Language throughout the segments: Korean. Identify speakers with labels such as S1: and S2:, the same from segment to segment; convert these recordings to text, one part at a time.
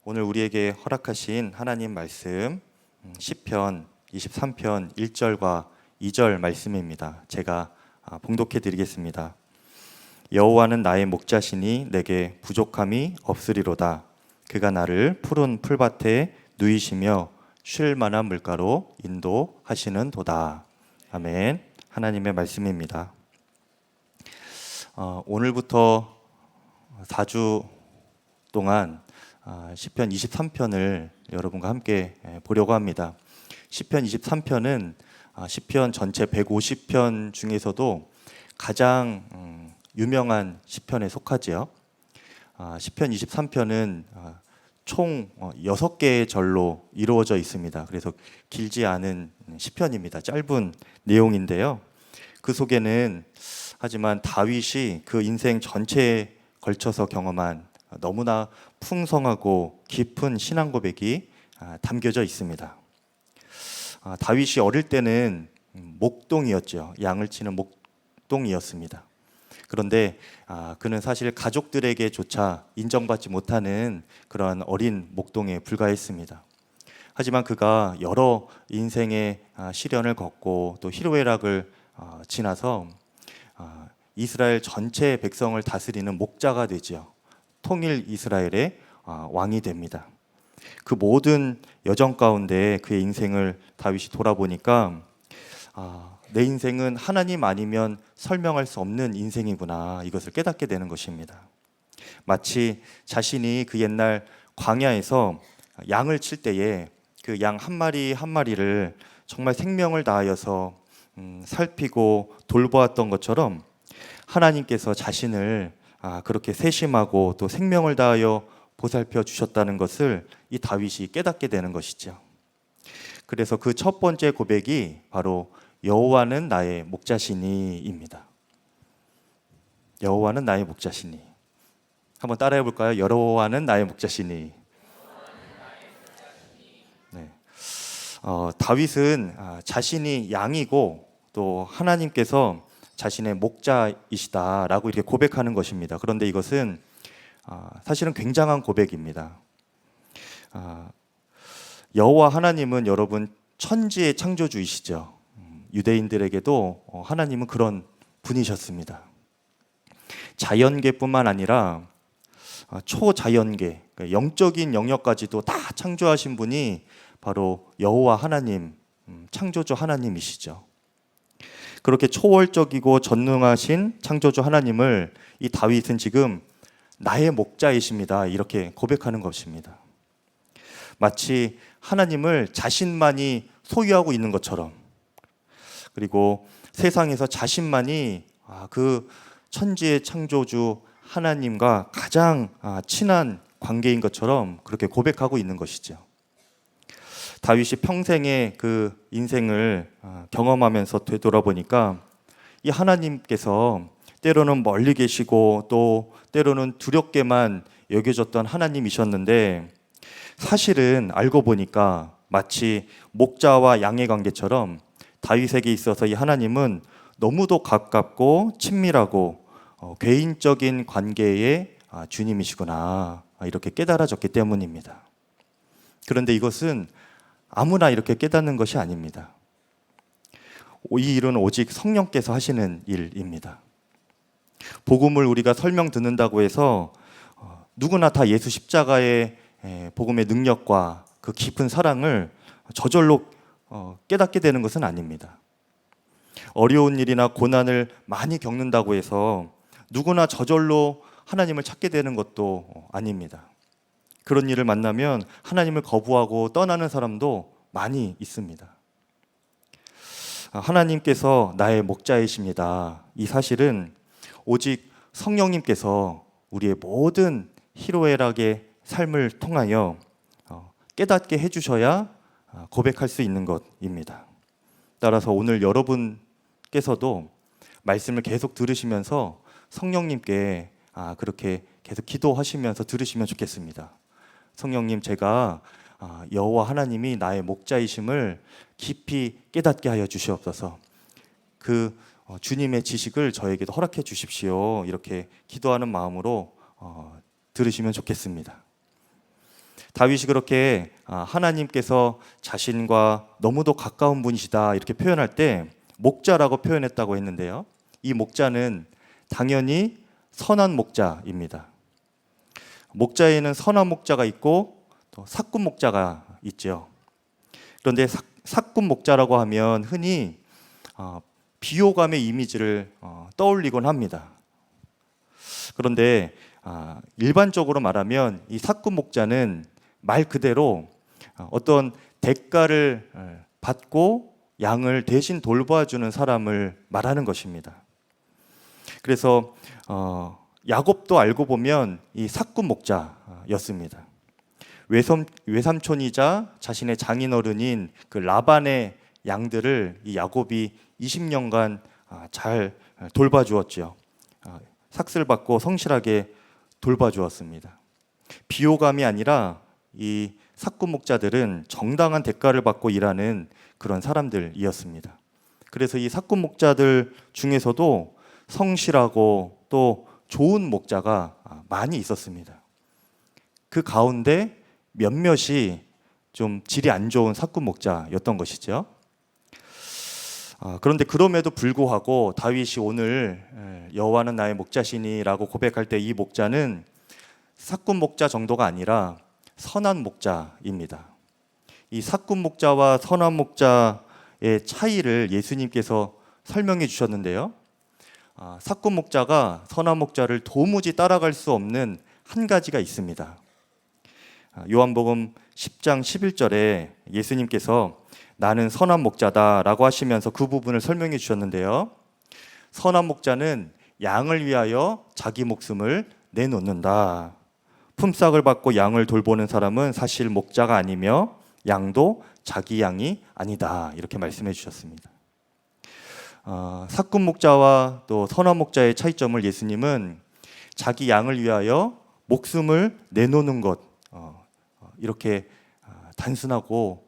S1: 오늘 우리에게 허락하신 하나님 말씀 시편 23편 1절과 2절 말씀입니다. 제가 봉독해 드리겠습니다. 여호와는 나의 목자시니 내게 부족함이 없으리로다. 그가 나를 푸른 풀밭에 누이시며 쉴 만한 물가로 인도하시는 도다. 아멘. 하나님의 말씀입니다. 오늘부터 4주 동안 시편 23편을 여러분과 함께 보려고 합니다. 시편 23편은 시편 전체 150편 중에서도 가장 유명한 시편에 속하지요. 시편 23편은 총 6개의 절로 이루어져 있습니다. 그래서 길지 않은 시편입니다. 짧은 내용인데요. 그 속에는 하지만 다윗이 그 인생 전체에 걸쳐서 경험한 너무나 풍성하고 깊은 신앙 고백이 담겨져 있습니다. 다윗이 어릴 때는 목동이었죠. 양을 치는 목동이었습니다. 그런데 그는 사실 가족들에게조차 인정받지 못하는 그러한 어린 목동에 불과했습니다. 하지만 그가 여러 인생의 시련을 겪고 또 희로애락을 지나서 이스라엘 전체 백성을 다스리는 목자가 되죠. 통일 이스라엘의 왕이 됩니다. 그 모든 여정 가운데 그의 인생을 다윗이 돌아보니까 내 인생은 하나님 아니면 설명할 수 없는 인생이구나, 이것을 깨닫게 되는 것입니다. 마치 자신이 그 옛날 광야에서 양을 칠 때에 그 양 한 마리 한 마리를 정말 생명을 다하여서 살피고 돌보았던 것처럼 하나님께서 자신을 그렇게 세심하고 또 생명을 다하여 보살펴 주셨다는 것을 이 다윗이 깨닫게 되는 것이죠. 그래서 그 첫 번째 고백이 바로 여호와는 나의 목자시니입니다. 여호와는 나의 목자시니. 한번 따라해 볼까요? 여호와는 나의 목자시니. 네. 다윗은 자신이 양이고 또 하나님께서 자신의 목자이시다라고 이렇게 고백하는 것입니다. 그런데 이것은 사실은 굉장한 고백입니다. 여호와 하나님은 여러분 천지의 창조주이시죠. 유대인들에게도 하나님은 그런 분이셨습니다. 자연계뿐만 아니라 초자연계, 영적인 영역까지도 다 창조하신 분이 바로 여호와 하나님, 창조주 하나님이시죠. 그렇게 초월적이고 전능하신 창조주 하나님을 이 다윗은 지금 나의 목자이십니다, 이렇게 고백하는 것입니다. 마치 하나님을 자신만이 소유하고 있는 것처럼, 그리고 세상에서 자신만이 그 천지의 창조주 하나님과 가장 친한 관계인 것처럼 그렇게 고백하고 있는 것이죠. 다윗이 평생의 그 인생을 경험하면서 되돌아보니까 이 하나님께서 때로는 멀리 계시고 또 때로는 두렵게만 여겨졌던 하나님이셨는데, 사실은 알고 보니까 마치 목자와 양의 관계처럼 다윗에게 있어서 이 하나님은 너무도 가깝고 친밀하고 개인적인 관계의 주님이시구나, 이렇게 깨달아졌기 때문입니다. 그런데 이것은 아무나 이렇게 깨닫는 것이 아닙니다. 이 일은 오직 성령께서 하시는 일입니다. 복음을 우리가 설명 듣는다고 해서 누구나 다 예수 십자가의 복음의 능력과 그 깊은 사랑을 저절로 깨닫게 되는 것은 아닙니다. 어려운 일이나 고난을 많이 겪는다고 해서 누구나 저절로 하나님을 찾게 되는 것도 아닙니다. 그런 일을 만나면 하나님을 거부하고 떠나는 사람도 많이 있습니다. 하나님께서 나의 목자이십니다, 이 사실은 오직 성령님께서 우리의 모든 희로애락의 삶을 통하여 깨닫게 해주셔야 고백할 수 있는 것입니다. 따라서 오늘 여러분께서도 말씀을 계속 들으시면서 성령님께 그렇게 계속 기도하시면서 들으시면 좋겠습니다. 성령님, 제가 여호와 하나님이 나의 목자이심을 깊이 깨닫게 하여 주시옵소서. 그 주님의 지식을 저에게도 허락해 주십시오. 이렇게 기도하는 마음으로 들으시면 좋겠습니다. 다윗이 그렇게 하나님께서 자신과 너무도 가까운 분이시다 이렇게 표현할 때 목자라고 표현했다고 했는데요. 이 목자는 당연히 선한 목자입니다. 목자에는 선한 목자가 있고 또 사꾼 목자가 있죠. 그런데 사꾼 목자라고 하면 흔히 비호감의 이미지를 떠올리곤 합니다. 그런데 일반적으로 말하면 이 사꾼 목자는 말 그대로 어떤 대가를 받고 양을 대신 돌봐주는 사람을 말하는 것입니다. 그래서 야곱도 알고 보면 이 사꾼 목자였습니다. 외삼촌이자 자신의 장인어른인 그 라반의 양들을 이 야곱이 20년간 잘 돌봐주었죠. 삭슬 받고 성실하게 돌봐주었습니다. 비호감이 아니라 이 사꾼 목자들은 정당한 대가를 받고 일하는 그런 사람들이었습니다. 그래서 이 사꾼 목자들 중에서도 성실하고 또 좋은 목자가 많이 있었습니다. 그 가운데 몇몇이 좀 질이 안 좋은 사꾼 목자였던 것이죠. 그런데 그럼에도 불구하고 다윗이 오늘 여호와는 나의 목자시니라고 고백할 때 이 목자는 사꾼 목자 정도가 아니라 선한 목자입니다. 이 사꾼 목자와 선한 목자의 차이를 예수님께서 설명해 주셨는데요. 사꾼 목자가 선한 목자를 도무지 따라갈 수 없는 한 가지가 있습니다. 요한복음 10장 11절에 예수님께서 나는 선한 목자다라고 하시면서 그 부분을 설명해 주셨는데요. 선한 목자는 양을 위하여 자기 목숨을 내놓는다. 품삯을 받고 양을 돌보는 사람은 사실 목자가 아니며 양도 자기 양이 아니다. 이렇게 말씀해 주셨습니다. 사꾼 목자와 또 선한 목자의 차이점을 예수님은 자기 양을 위하여 목숨을 내놓는 것 이렇게 단순하고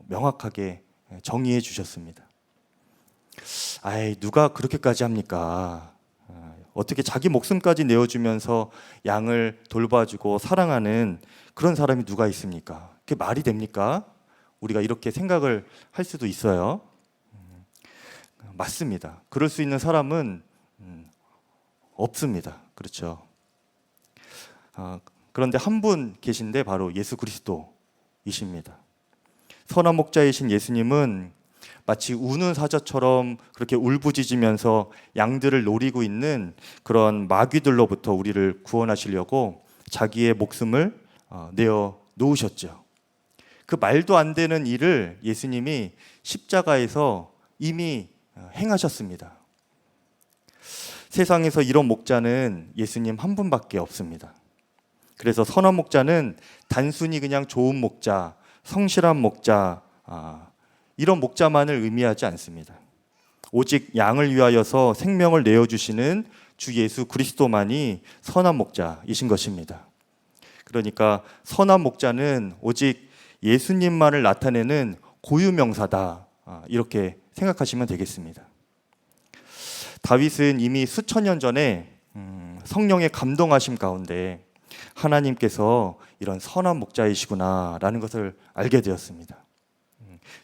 S1: 명확하게 정의해 주셨습니다. 누가 그렇게까지 합니까? 어떻게 자기 목숨까지 내어주면서 양을 돌봐주고 사랑하는 그런 사람이 누가 있습니까? 그게 말이 됩니까? 우리가 이렇게 생각을 할 수도 있어요. 맞습니다. 그럴 수 있는 사람은 없습니다. 그렇죠. 그런데 한 분 계신데 바로 예수 그리스도이십니다. 선한 목자이신 예수님은 마치 우는 사자처럼 그렇게 울부짖으면서 양들을 노리고 있는 그런 마귀들로부터 우리를 구원하시려고 자기의 목숨을 내어 놓으셨죠. 그 말도 안 되는 일을 예수님이 십자가에서 이미 행하셨습니다. 세상에서 이런 목자는 예수님 한 분밖에 없습니다. 그래서 선한 목자는 단순히 그냥 좋은 목자, 성실한 목자, 이런 목자만을 의미하지 않습니다. 오직 양을 위하여서 생명을 내어주시는 주 예수 그리스도만이 선한 목자이신 것입니다. 그러니까 선한 목자는 오직 예수님만을 나타내는 고유명사다, 이렇게 생각하시면 되겠습니다. 다윗은 이미 수천 년 전에 성령의 감동하심 가운데 하나님께서 이런 선한 목자이시구나라는 것을 알게 되었습니다.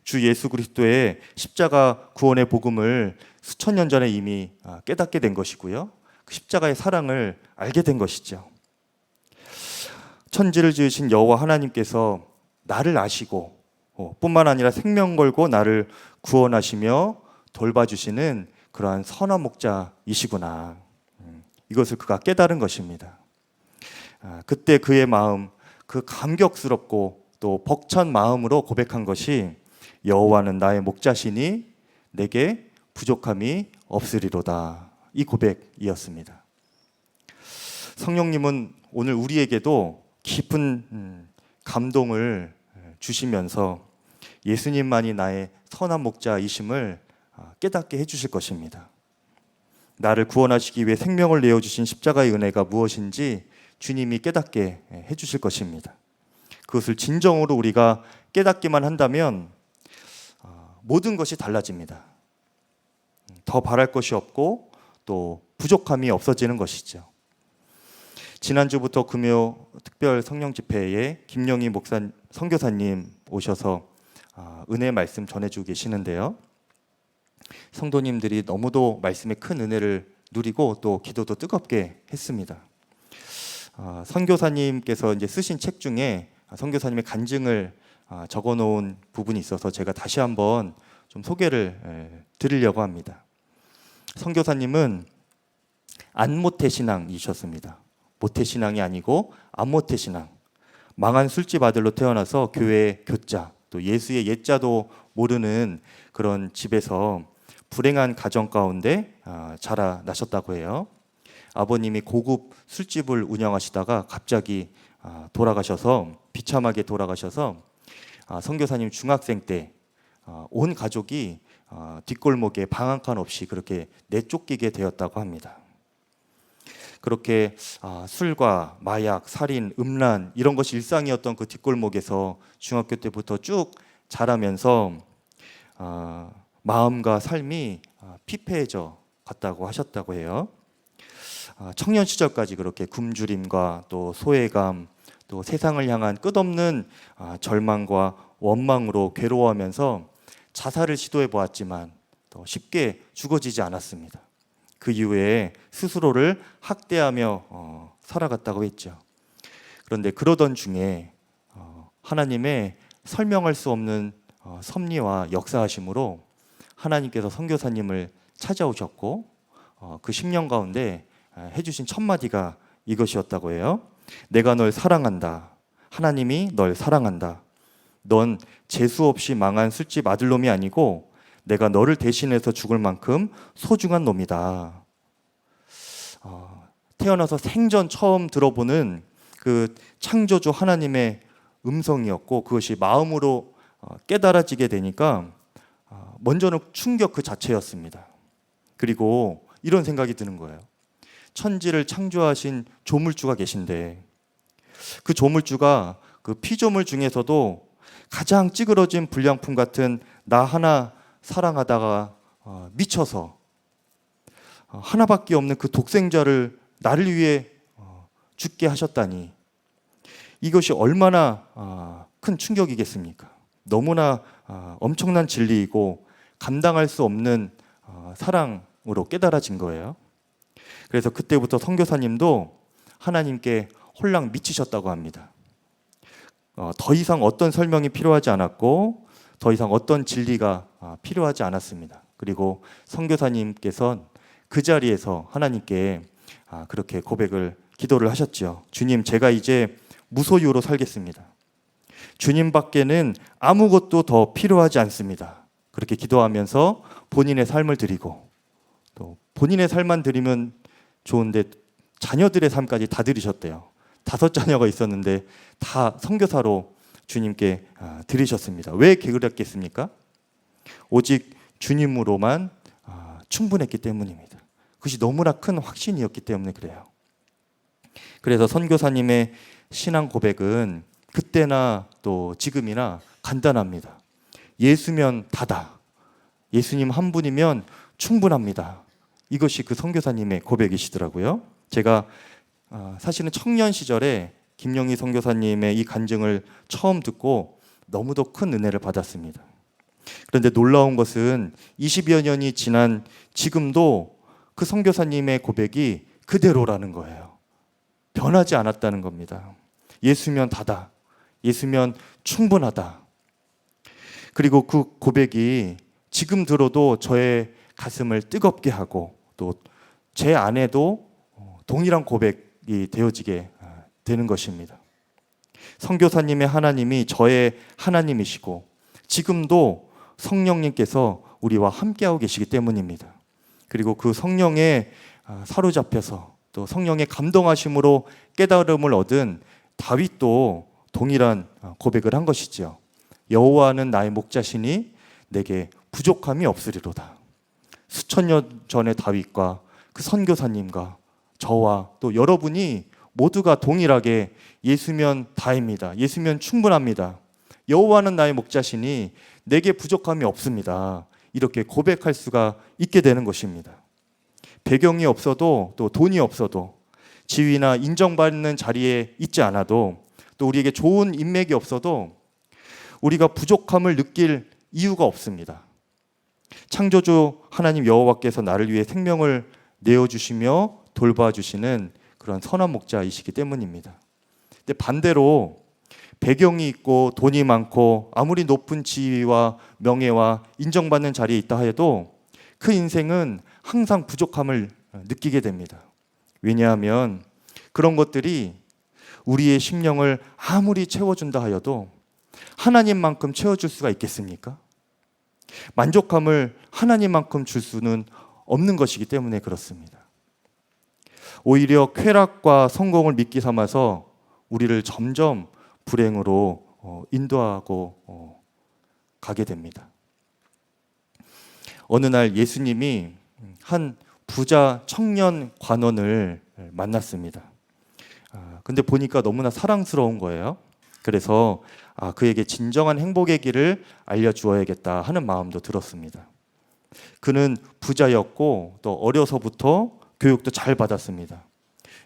S1: 주 예수 그리스도의 십자가 구원의 복음을 수천 년 전에 이미 깨닫게 된 것이고요. 그 십자가의 사랑을 알게 된 것이죠. 천지를 지으신 여호와 하나님께서 나를 아시고 뿐만 아니라 생명 걸고 나를 구원하시며 돌봐주시는 그러한 선한 목자이시구나. 이것을 그가 깨달은 것입니다. 그때 그의 마음, 그 감격스럽고 또 벅찬 마음으로 고백한 것이 여호와는 나의 목자시니 내게 부족함이 없으리로다. 이 고백이었습니다. 성령님은 오늘 우리에게도 깊은 감동을 주시면서 예수님만이 나의 선한 목자이심을 깨닫게 해주실 것입니다. 나를 구원하시기 위해 생명을 내어주신 십자가의 은혜가 무엇인지 주님이 깨닫게 해주실 것입니다. 그것을 진정으로 우리가 깨닫기만 한다면 모든 것이 달라집니다. 더 바랄 것이 없고 또 부족함이 없어지는 것이죠. 지난주부터 금요 특별 성령 집회에 김영희 목사 선교사님 오셔서 은혜의 말씀 전해주고 계시는데요. 성도님들이 너무도 말씀의 큰 은혜를 누리고 또 기도도 뜨겁게 했습니다. 선교사님께서 이제 쓰신 책 중에 선교사님의 간증을 적어놓은 부분이 있어서 제가 다시 한번 좀 소개를 드리려고 합니다. 선교사님은 안모태 신앙이셨습니다. 모태 신앙이 아니고 안모태 신앙. 망한 술집 아들로 태어나서 교회 교자, 또 예수의 예자도 모르는 그런 집에서 불행한 가정 가운데 자라나셨다고 해요. 아버님이 고급 술집을 운영하시다가 갑자기 돌아가셔서 비참하게 돌아가셔서 선교사님 중학생 때 온 가족이 뒷골목에 방 한 칸 없이 그렇게 내쫓기게 되었다고 합니다. 그렇게 술과 마약, 살인, 음란 이런 것이 일상이었던 그 뒷골목에서 중학교 때부터 쭉 자라면서 마음과 삶이 피폐해져 갔다고 하셨다고 해요. 청년 시절까지 그렇게 굶주림과 또 소외감, 또 세상을 향한 끝없는 절망과 원망으로 괴로워하면서 자살을 시도해 보았지만 더 쉽게 죽어지지 않았습니다. 그 이후에 스스로를 학대하며 살아갔다고 했죠. 그런데 그러던 중에 하나님의 설명할 수 없는 섭리와 역사하심으로 하나님께서 선교사님을 찾아오셨고 그 10년 가운데 해주신 첫 마디가 이것이었다고 해요. 내가 널 사랑한다. 하나님이 널 사랑한다. 넌 재수 없이 망한 술집 아들놈이 아니고 내가 너를 대신해서 죽을 만큼 소중한 놈이다. 태어나서 생전 처음 들어보는 그 창조주 하나님의 음성이었고 그것이 마음으로 깨달아지게 되니까 먼저는 충격 그 자체였습니다. 그리고 이런 생각이 드는 거예요. 천지를 창조하신 조물주가 계신데 그 조물주가 그 피조물 중에서도 가장 찌그러진 불량품 같은 나 하나 사랑하다가 미쳐서 하나밖에 없는 그 독생자를 나를 위해 죽게 하셨다니 이것이 얼마나 큰 충격이겠습니까? 너무나 엄청난 진리이고 감당할 수 없는 사랑으로 깨달아진 거예요. 그래서 그때부터 선교사님도 하나님께 홀랑 미치셨다고 합니다. 더 이상 어떤 설명이 필요하지 않았고 더 이상 어떤 진리가 필요하지 않았습니다. 그리고 선교사님께서는 그 자리에서 하나님께 그렇게 기도를 하셨죠. 주님, 제가 이제 무소유로 살겠습니다. 주님밖에는 아무것도 더 필요하지 않습니다. 그렇게 기도하면서 본인의 삶을 드리고 또 본인의 삶만 드리면 좋은데 자녀들의 삶까지 다 드리셨대요. 5자녀가 있었는데 다 선교사로 주님께 드리셨습니다. 왜 그랬겠습니까? 오직 주님으로만 충분했기 때문입니다. 그것이 너무나 큰 확신이었기 때문에 그래요. 그래서 선교사님의 신앙 고백은 그때나 또 지금이나 간단합니다. 예수면 다다. 예수님 한 분이면 충분합니다. 이것이 그 선교사님의 고백이시더라고요. 제가 사실은 청년 시절에 김영희 선교사님의 이 간증을 처음 듣고 너무도 큰 은혜를 받았습니다. 그런데 놀라운 것은 20여 년이 지난 지금도 그 선교사님의 고백이 그대로라는 거예요. 변하지 않았다는 겁니다. 예수면 다다. 예수면 충분하다. 그리고 그 고백이 지금 들어도 저의 가슴을 뜨겁게 하고 또 제 안에도 동일한 고백이 되어지게 되는 것입니다. 선교사님의 하나님이 저의 하나님이시고 지금도 성령님께서 우리와 함께하고 계시기 때문입니다. 그리고 그 성령에 사로잡혀서 또 성령의 감동하심으로 깨달음을 얻은 다윗도 동일한 고백을 한 것이죠. 여호와는 나의 목자시니 내게 부족함이 없으리로다. 수천 년 전의 다윗과 그 선교사님과 저와 또 여러분이 모두가 동일하게 예수면 다입니다. 예수면 충분합니다. 여호와는 나의 목자시니 내게 부족함이 없습니다. 이렇게 고백할 수가 있게 되는 것입니다. 배경이 없어도 또 돈이 없어도 지위나 인정받는 자리에 있지 않아도 또 우리에게 좋은 인맥이 없어도 우리가 부족함을 느낄 이유가 없습니다. 창조주 하나님 여호와께서 나를 위해 생명을 내어주시며 돌봐주시는 그런 선한 목자이시기 때문입니다. 근데 반대로 배경이 있고 돈이 많고 아무리 높은 지위와 명예와 인정받는 자리에 있다 해도 그 인생은 항상 부족함을 느끼게 됩니다. 왜냐하면 그런 것들이 우리의 심령을 아무리 채워준다 하여도 하나님만큼 채워줄 수가 있겠습니까? 만족함을 하나님만큼 줄 수는 없는 것이기 때문에 그렇습니다. 오히려 쾌락과 성공을 미끼 삼아서 우리를 점점 불행으로 인도하고 가게 됩니다. 어느 날 예수님이 한 부자 청년 관원을 만났습니다. 근데 보니까 너무나 사랑스러운 거예요. 그래서 그에게 진정한 행복의 길을 알려주어야겠다 하는 마음도 들었습니다. 그는 부자였고 또 어려서부터 교육도 잘 받았습니다.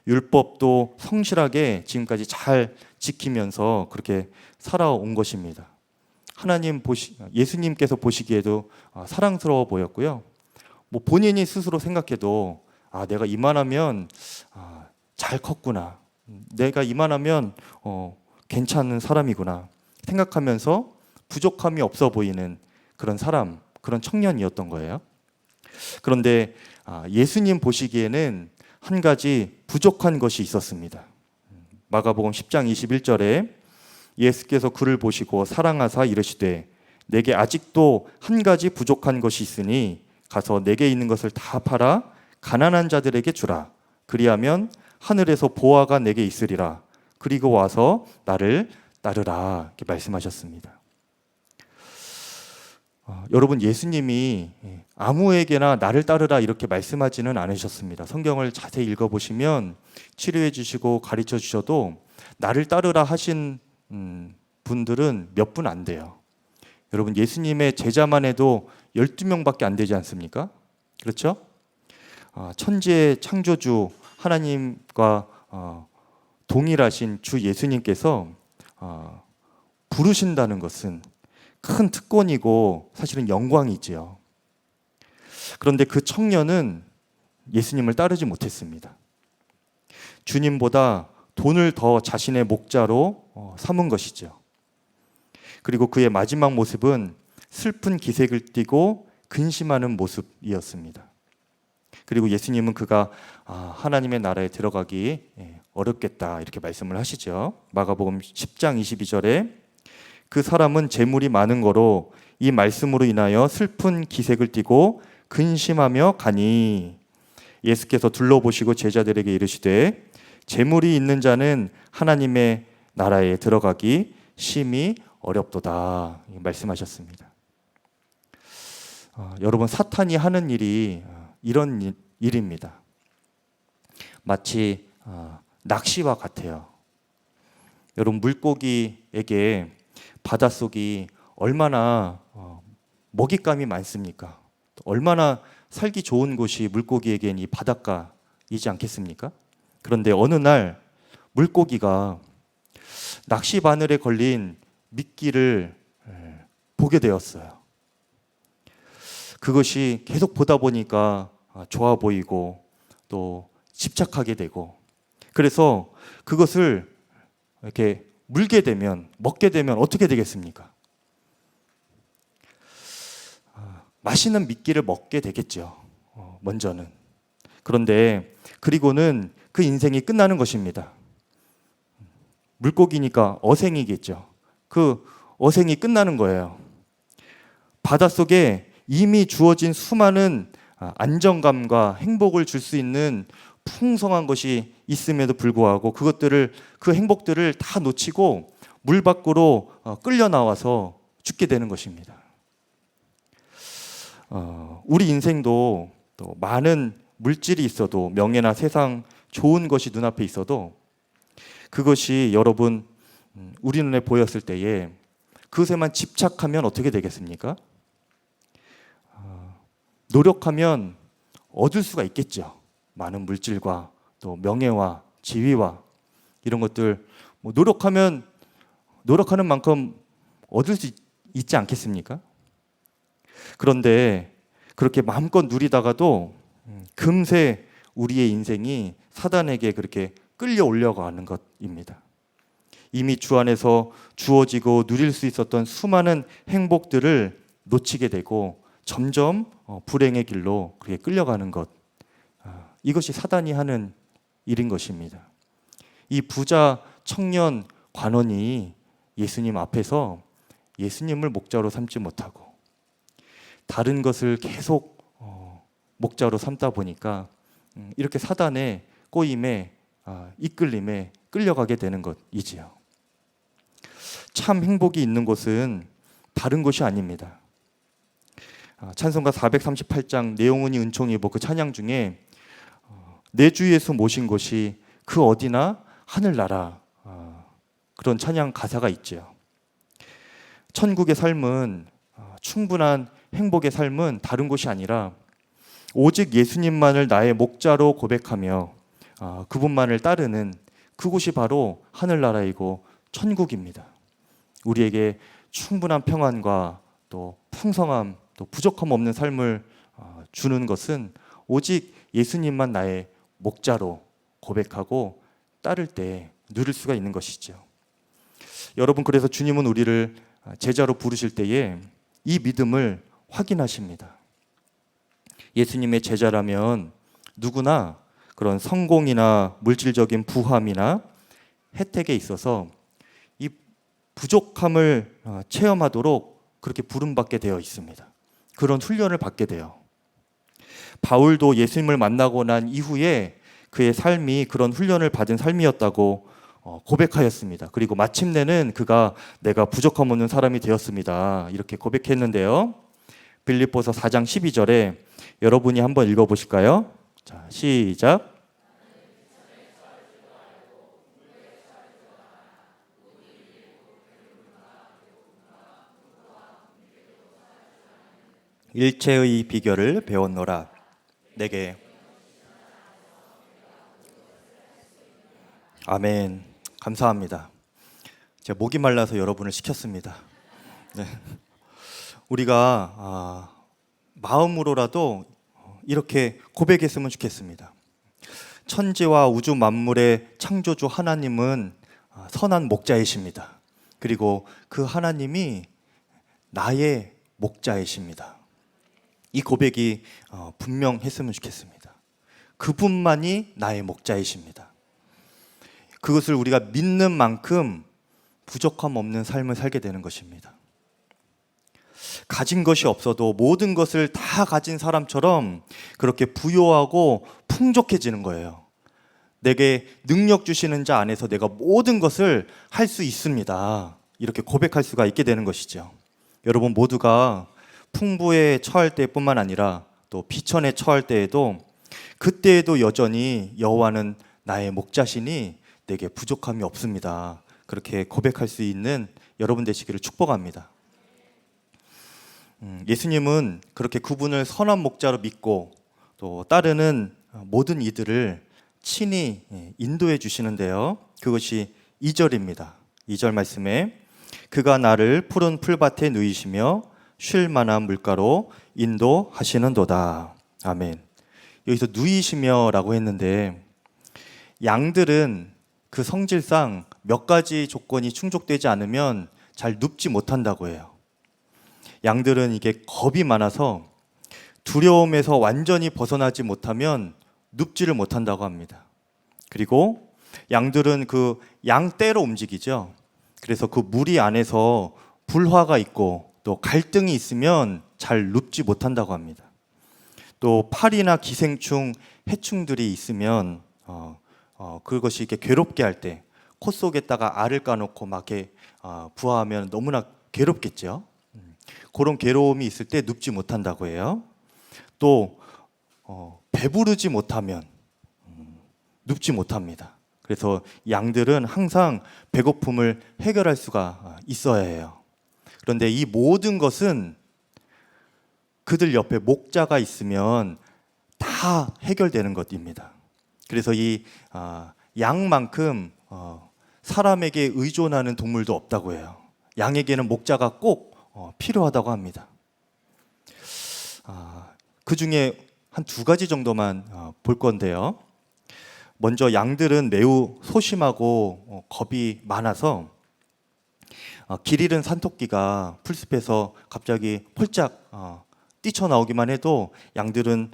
S1: 율법도 성실하게 지금까지 잘 지키면서 그렇게 살아온 것입니다. 예수님께서 보시기에도 사랑스러워 보였고요. 뭐 본인이 스스로 생각해도 내가 이만하면 잘 컸구나. 내가 이만하면 괜찮은 사람이구나 생각하면서 부족함이 없어 보이는 그런 사람, 그런 청년이었던 거예요. 그런데 예수님 보시기에는 한 가지 부족한 것이 있었습니다. 마가복음 10장 21절에 예수께서 그를 보시고 사랑하사 이르시되 내게 아직도 한 가지 부족한 것이 있으니 가서 내게 있는 것을 다 팔아 가난한 자들에게 주라. 그리하면 하늘에서 보화가 내게 있으리라. 그리고 와서 나를 따르라. 이렇게 말씀하셨습니다. 여러분, 예수님이 아무에게나 나를 따르라 이렇게 말씀하지는 않으셨습니다. 성경을 자세히 읽어보시면 치료해 주시고 가르쳐 주셔도 나를 따르라 하신 분들은 몇 분 안 돼요. 여러분, 예수님의 제자만 해도 12명밖에 안 되지 않습니까? 그렇죠? 천지의 창조주 하나님과 동일하신 주 예수님께서 부르신다는 것은 큰 특권이고 사실은 영광이지요. 그런데 그 청년은 예수님을 따르지 못했습니다. 주님보다 돈을 더 자신의 목자로 삼은 것이죠. 그리고 그의 마지막 모습은 슬픈 기색을 띠고 근심하는 모습이었습니다. 그리고 예수님은 그가 하나님의 나라에 들어가기 어렵겠다 이렇게 말씀을 하시죠. 마가복음 10장 22절에 그 사람은 재물이 많은 거로 이 말씀으로 인하여 슬픈 기색을 띠고 근심하며 가니 예수께서 둘러보시고 제자들에게 이르시되 재물이 있는 자는 하나님의 나라에 들어가기 심히 어렵도다 말씀하셨습니다. 여러분, 사탄이 하는 일이 이런 일입니다. 마치 낚시와 같아요. 여러분, 물고기에게 바닷속이 얼마나 먹잇감이 많습니까? 얼마나 살기 좋은 곳이 물고기에겐 이 바닷가이지 않겠습니까? 그런데 어느 날 물고기가 낚시 바늘에 걸린 미끼를 보게 되었어요. 그것이 계속 보다 보니까 좋아 보이고 또 집착하게 되고, 그래서 그것을 이렇게 물게 되면, 먹게 되면 어떻게 되겠습니까? 맛있는 미끼를 먹게 되겠죠. 먼저는. 그런데 그리고는 그 인생이 끝나는 것입니다. 물고기니까 어생이겠죠. 그 어생이 끝나는 거예요. 바닷속에 이미 주어진 수많은 안정감과 행복을 줄 수 있는 풍성한 것이 있음에도 불구하고 그 행복들을 다 놓치고 물 밖으로 끌려 나와서 죽게 되는 것입니다. 우리 인생도 또 많은 물질이 있어도, 명예나 세상 좋은 것이 눈앞에 있어도 그것이 여러분 우리 눈에 보였을 때에 그것에만 집착하면 어떻게 되겠습니까? 노력하면 얻을 수가 있겠죠. 많은 물질과 또 명예와 지위와 이런 것들 노력하면 노력하는 만큼 얻을 수 있지 않겠습니까? 그런데 그렇게 마음껏 누리다가도 금세 우리의 인생이 사단에게 그렇게 끌려 올려가는 것입니다. 이미 주 안에서 주어지고 누릴 수 있었던 수많은 행복들을 놓치게 되고 점점 불행의 길로 그렇게 끌려가는 것. 이것이 사단이 하는 일인 것입니다. 이 부자 청년 관원이 예수님 앞에서 예수님을 목자로 삼지 못하고 다른 것을 계속 목자로 삼다 보니까 이렇게 사단의 꼬임에 이끌림에 끌려가게 되는 것이지요. 참 행복이 있는 곳은 다른 곳이 아닙니다. 찬송가 438장 내용은이 은총이보 그 찬양 중에 내 주 예수 모신 곳이 그 어디나 하늘나라, 그런 찬양 가사가 있죠. 천국의 삶은 충분한 행복의 삶은 다른 곳이 아니라 오직 예수님만을 나의 목자로 고백하며 그분만을 따르는 그곳이 바로 하늘나라이고 천국입니다. 우리에게 충분한 평안과 또 풍성함, 또 부족함 없는 삶을 주는 것은 오직 예수님만 나의 목자로 고백하고 따를 때 누릴 수가 있는 것이죠. 여러분, 그래서 주님은 우리를 제자로 부르실 때에 이 믿음을 확인하십니다. 예수님의 제자라면 누구나 그런 성공이나 물질적인 부함이나 혜택에 있어서 이 부족함을 체험하도록 그렇게 부름받게 되어 있습니다. 그런 훈련을 받게 돼요. 바울도 예수님을 만나고 난 이후에 그의 삶이 그런 훈련을 받은 삶이었다고 고백하였습니다. 그리고 마침내는 그가 내가 부족함 없는 사람이 되었습니다. 이렇게 고백했는데요. 빌립보서 4장 12절에 여러분이 한번 읽어보실까요? 자, 시작. 일체의 비결을 배웠노라. 내게. 아멘. 감사합니다. 제가 목이 말라서 여러분을 시켰습니다. 네. 우리가 마음으로라도 이렇게 고백했으면 좋겠습니다. 천지와 우주 만물의 창조주 하나님은 선한 목자이십니다. 그리고 그 하나님이 나의 목자이십니다. 이 고백이 분명했으면 좋겠습니다. 그분만이 나의 목자이십니다. 그것을 우리가 믿는 만큼 부족함 없는 삶을 살게 되는 것입니다. 가진 것이 없어도 모든 것을 다 가진 사람처럼 그렇게 부요하고 풍족해지는 거예요. 내게 능력 주시는 자 안에서 내가 모든 것을 할 수 있습니다. 이렇게 고백할 수가 있게 되는 것이죠. 여러분 모두가 풍부에 처할 때뿐만 아니라 또 비천에 처할 때에도 그때에도 여전히 여호와는 나의 목자시니 내게 부족함이 없습니다. 그렇게 고백할 수 있는 여러분 되시기를 축복합니다. 예수님은 그렇게 그분을 선한 목자로 믿고 또 따르는 모든 이들을 친히 인도해 주시는데요. 그것이 2절입니다. 2절 말씀에 그가 나를 푸른 풀밭에 누이시며 쉴 만한 물가로 인도하시는도다. 아멘. 여기서 누이시며 라고 했는데 양들은 그 성질상 몇 가지 조건이 충족되지 않으면 잘 눕지 못한다고 해요. 양들은 이게 겁이 많아서 두려움에서 완전히 벗어나지 못하면 눕지를 못한다고 합니다. 그리고 양들은 그 양떼로 움직이죠. 그래서 그 무리 안에서 불화가 있고 또 갈등이 있으면 잘 눕지 못한다고 합니다. 또 파리나 기생충, 해충들이 있으면 그것이 이렇게 괴롭게 할 때 코 속에다가 알을 까놓고 막 이렇게 부화하면 너무나 괴롭겠죠. 그런 괴로움이 있을 때 눕지 못한다고 해요. 또 배부르지 못하면 눕지 못합니다. 그래서 양들은 항상 배고픔을 해결할 수가 있어야 해요. 그런데 이 모든 것은 그들 옆에 목자가 있으면 다 해결되는 것입니다. 그래서 이 양만큼 사람에게 의존하는 동물도 없다고 해요. 양에게는 목자가 꼭 필요하다고 합니다. 그 중에 한 두 가지 정도만 볼 건데요. 먼저 양들은 매우 소심하고 겁이 많아서 길 잃은 산토끼가 풀숲에서 갑자기 폴짝 뛰쳐나오기만 해도 양들은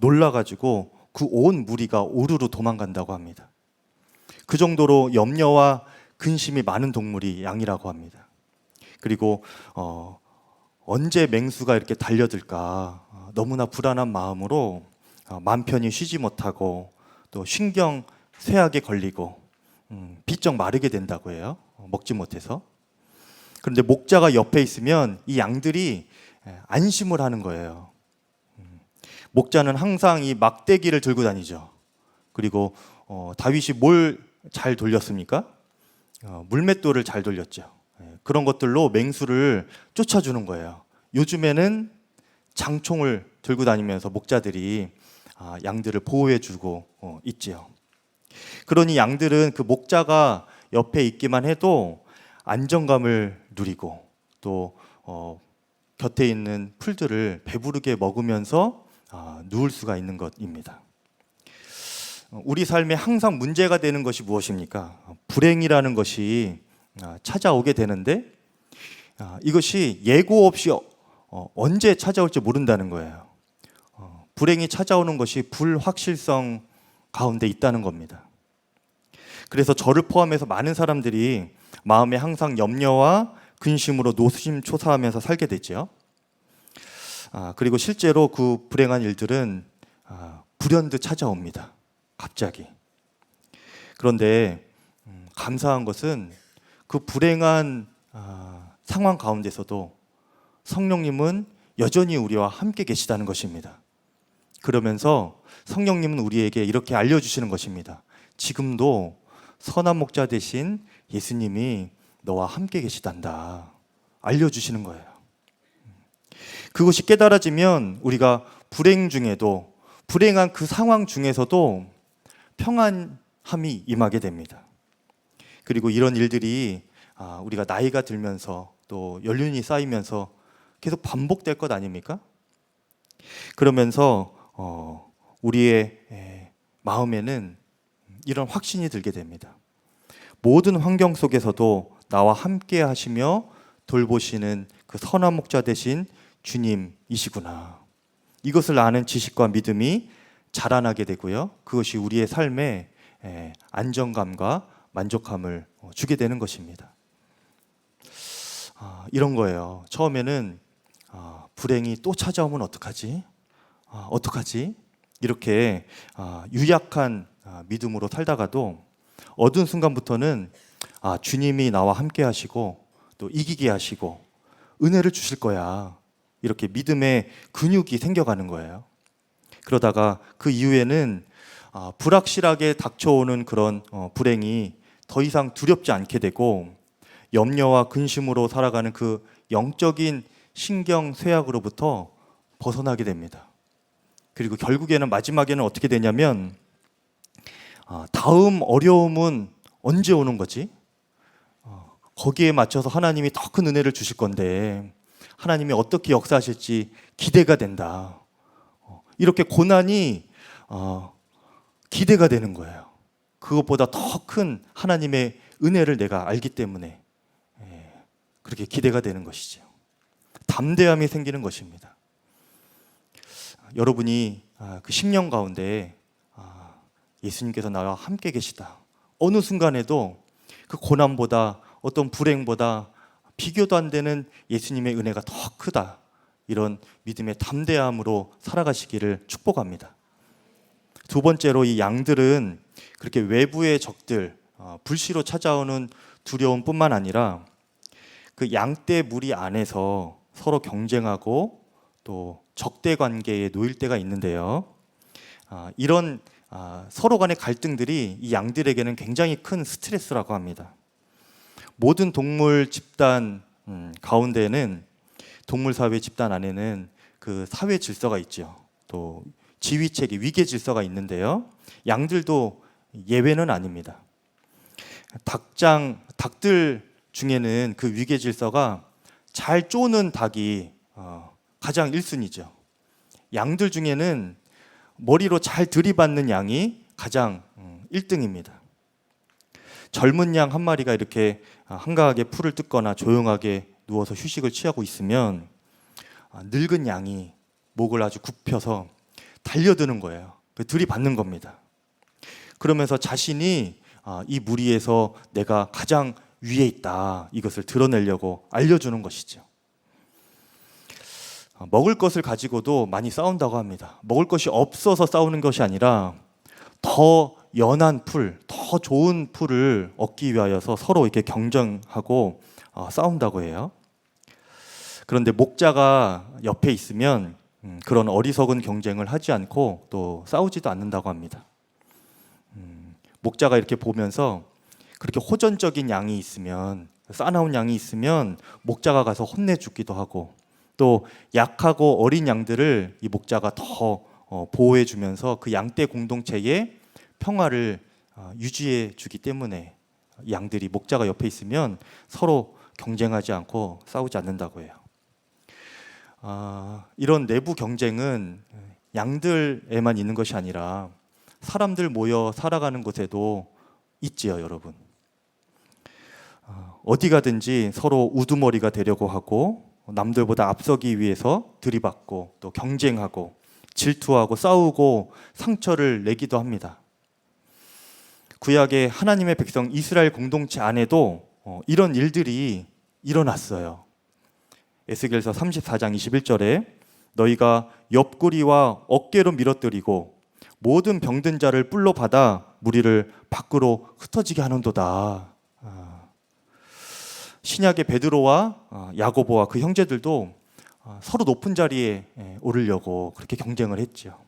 S1: 놀라가지고 그 온 무리가 우르르 도망간다고 합니다. 그 정도로 염려와 근심이 많은 동물이 양이라고 합니다. 그리고 언제 맹수가 이렇게 달려들까 너무나 불안한 마음으로 맘 편히 쉬지 못하고 또 신경 쇠약에 걸리고 비쩍 마르게 된다고 해요. 먹지 못해서. 그런데 목자가 옆에 있으면 이 양들이 안심을 하는 거예요. 목자는 항상 이 막대기를 들고 다니죠. 그리고 다윗이 뭘 잘 돌렸습니까? 물맷돌을 잘 돌렸죠. 그런 것들로 맹수를 쫓아주는 거예요. 요즘에는 장총을 들고 다니면서 목자들이 양들을 보호해주고 있지요. 그러니 양들은 그 목자가 옆에 있기만 해도 안정감을 누리고 또 곁에 있는 풀들을 배부르게 먹으면서 누울 수가 있는 것입니다. 우리 삶에 항상 문제가 되는 것이 무엇입니까? 불행이라는 것이 찾아오게 되는데 이것이 예고 없이 언제 찾아올지 모른다는 거예요. 불행이 찾아오는 것이 불확실성 가운데 있다는 겁니다. 그래서 저를 포함해서 많은 사람들이 마음에 항상 염려와 근심으로 노심초사하면서 살게 되죠. 그리고 실제로 그 불행한 일들은 불현듯 찾아옵니다. 갑자기. 그런데 감사한 것은 그 불행한 상황 가운데서도 성령님은 여전히 우리와 함께 계시다는 것입니다. 그러면서 성령님은 우리에게 이렇게 알려주시는 것입니다. 지금도 선한 목자 되신 예수님이 너와 함께 계시단다. 알려주시는 거예요. 그것이 깨달아지면 우리가 불행 중에도 불행한 그 상황 중에서도 평안함이 임하게 됩니다. 그리고 이런 일들이 우리가 나이가 들면서 또 연륜이 쌓이면서 계속 반복될 것 아닙니까? 그러면서 우리의 마음에는 이런 확신이 들게 됩니다. 모든 환경 속에서도 나와 함께 하시며 돌보시는 그 선한 목자 되신 주님이시구나. 이것을 아는 지식과 믿음이 자라나게 되고요. 그것이 우리의 삶에 안정감과 만족함을 주게 되는 것입니다. 이런 거예요. 처음에는 불행이 또 찾아오면 어떡하지? 어떡하지? 이렇게 유약한 믿음으로 살다가도 어두운 순간부터는 주님이 나와 함께 하시고 또 이기게 하시고 은혜를 주실 거야. 이렇게 믿음의 근육이 생겨가는 거예요. 그러다가 그 이후에는 불확실하게 닥쳐오는 그런 불행이 더 이상 두렵지 않게 되고 염려와 근심으로 살아가는 그 영적인 신경 쇠약으로부터 벗어나게 됩니다. 그리고 결국에는 마지막에는 어떻게 되냐면 다음 어려움은 언제 오는 거지? 거기에 맞춰서 하나님이 더 큰 은혜를 주실 건데 하나님이 어떻게 역사하실지 기대가 된다. 이렇게 고난이 기대가 되는 거예요. 그것보다 더 큰 하나님의 은혜를 내가 알기 때문에 그렇게 기대가 되는 것이죠. 담대함이 생기는 것입니다. 여러분이 그 10년 가운데 예수님께서 나와 함께 계시다. 어느 순간에도 그 고난보다 어떤 불행보다 비교도 안 되는 예수님의 은혜가 더 크다. 이런 믿음의 담대함으로 살아가시기를 축복합니다. 두 번째로 이 양들은 그렇게 외부의 적들, 불시로 찾아오는 두려움뿐만 아니라 그 양떼 무리 안에서 서로 경쟁하고 또 적대 관계에 놓일 때가 있는데요. 이런 서로 간의 갈등들이 이 양들에게는 굉장히 큰 스트레스라고 합니다. 모든 동물 집단 가운데는 동물 사회 집단 안에는 그 사회 질서가 있죠. 또 지휘 체계, 위계 질서가 있는데요. 양들도 예외는 아닙니다. 닭들 중에는 그 위계 질서가 잘 쪼는 닭이 가장 1순위죠. 양들 중에는 머리로 잘 들이받는 양이 가장 1등입니다. 젊은 양 한 마리가 이렇게 한가하게 풀을 뜯거나 조용하게 누워서 휴식을 취하고 있으면 늙은 양이 목을 아주 굽혀서 달려드는 거예요. 들이받는 겁니다. 그러면서 자신이 이 무리에서 내가 가장 위에 있다, 이것을 드러내려고 알려주는 것이죠. 먹을 것을 가지고도 많이 싸운다고 합니다. 먹을 것이 없어서 싸우는 것이 아니라 더 연한 풀, 더 좋은 풀을 얻기 위하여서 서로 이렇게 경쟁하고 싸운다고 해요. 그런데 목자가 옆에 있으면 그런 어리석은 경쟁을 하지 않고 또 싸우지도 않는다고 합니다. 목자가 이렇게 보면서 그렇게 호전적인 양이 있으면, 싸나운 양이 있으면 목자가 가서 혼내주기도 하고, 또 약하고 어린 양들을 이 목자가 더 보호해 주면서 그 양떼 공동체의 평화를 유지해 주기 때문에 양들이 목자가 옆에 있으면 서로 경쟁하지 않고 싸우지 않는다고 해요. 이런 내부 경쟁은 양들에만 있는 것이 아니라 사람들 모여 살아가는 곳에도 있지요, 여러분. 어디 가든지 서로 우두머리가 되려고 하고 남들보다 앞서기 위해서 들이받고 또 경쟁하고 질투하고 싸우고 상처를 내기도 합니다. 구약의 하나님의 백성 이스라엘 공동체 안에도 이런 일들이 일어났어요. 에스겔서 34장 21절에 너희가 옆구리와 어깨로 밀어뜨리고 모든 병든 자를 뿔로 받아 무리를 밖으로 흩어지게 하는도다. 신약의 베드로와 야고보와 그 형제들도 서로 높은 자리에 오르려고 그렇게 경쟁을 했죠.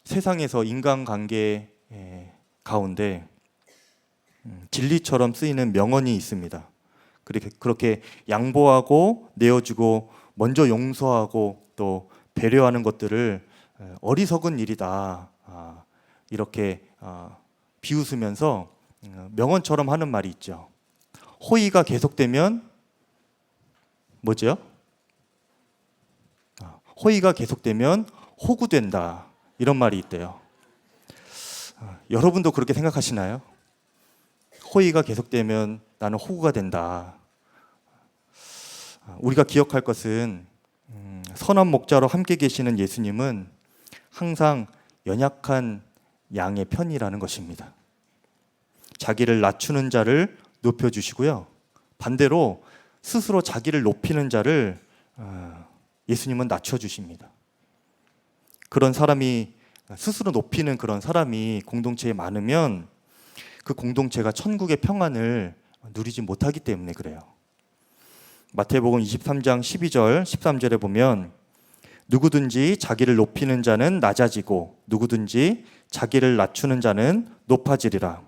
S1: 세상에서 인간관계 가운데 진리처럼 쓰이는 명언이 있습니다. 그렇게 양보하고 내어주고 먼저 용서하고 또 배려하는 것들을 어리석은 일이다, 이렇게 비웃으면서 명언처럼 하는 말이 있죠. 호의가 계속되면 뭐죠? 호의가 계속되면 호구된다, 이런 말이 있대요. 여러분도 그렇게 생각하시나요? 호의가 계속되면 나는 호구가 된다. 우리가 기억할 것은 선한 목자로 함께 계시는 예수님은 항상 연약한 양의 편이라는 것입니다. 자기를 낮추는 자를 높여주시고요, 반대로 스스로 자기를 높이는 자를 예수님은 낮춰주십니다. 그런 사람이, 스스로 높이는 그런 사람이 공동체에 많으면 그 공동체가 천국의 평안을 누리지 못하기 때문에 그래요. 마태복음 23장 12절 13절에 보면 누구든지 자기를 높이는 자는 낮아지고 누구든지 자기를 낮추는 자는 높아지리라.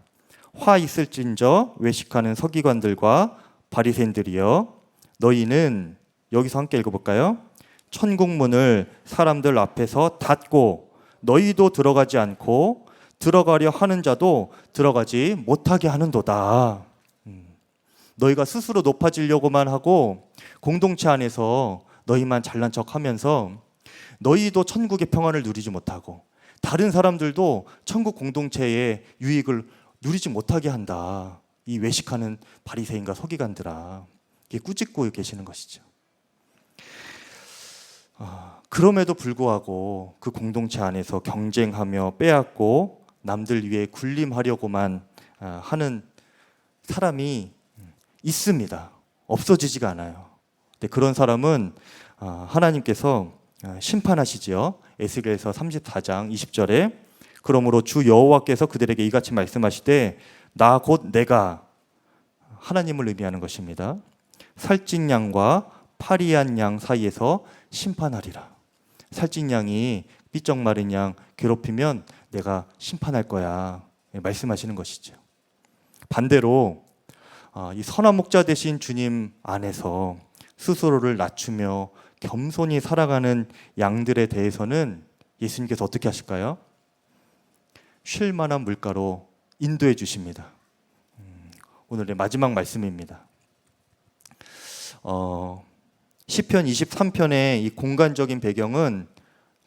S1: 화 있을진저 외식하는 서기관들과 바리새인들이여, 너희는, 여기서 함께 읽어볼까요? 천국 문을 사람들 앞에서 닫고 너희도 들어가지 않고 들어가려 하는 자도 들어가지 못하게 하는도다. 너희가 스스로 높아지려고만 하고 공동체 안에서 너희만 잘난 척하면서 너희도 천국의 평안을 누리지 못하고 다른 사람들도 천국 공동체의 유익을 누리지 못하게 한다. 이 외식하는 바리새인과 서기관들아, 이게 꾸짖고 계시는 것이죠. 그럼에도 불구하고 그 공동체 안에서 경쟁하며 빼앗고 남들 위해 군림하려고만 하는 사람이 있습니다. 없어지지가 않아요. 근데 그런 사람은 하나님께서 심판하시지요. 에스겔서 34장 20절에 그러므로 주 여호와께서 그들에게 이같이 말씀하시되 나 곧 내가, 하나님을 의미하는 것입니다, 살찐 양과 파리한 양 사이에서 심판하리라. 살찐 양이 삐쩍 마른 양 괴롭히면 내가 심판할 거야, 말씀하시는 것이죠. 반대로 이 선한 목자 되신 주님 안에서 스스로를 낮추며 겸손히 살아가는 양들에 대해서는 예수님께서 어떻게 하실까요? 쉴 만한 물가로 인도해 주십니다. 오늘의 마지막 말씀입니다. 시편 23편의 이 공간적인 배경은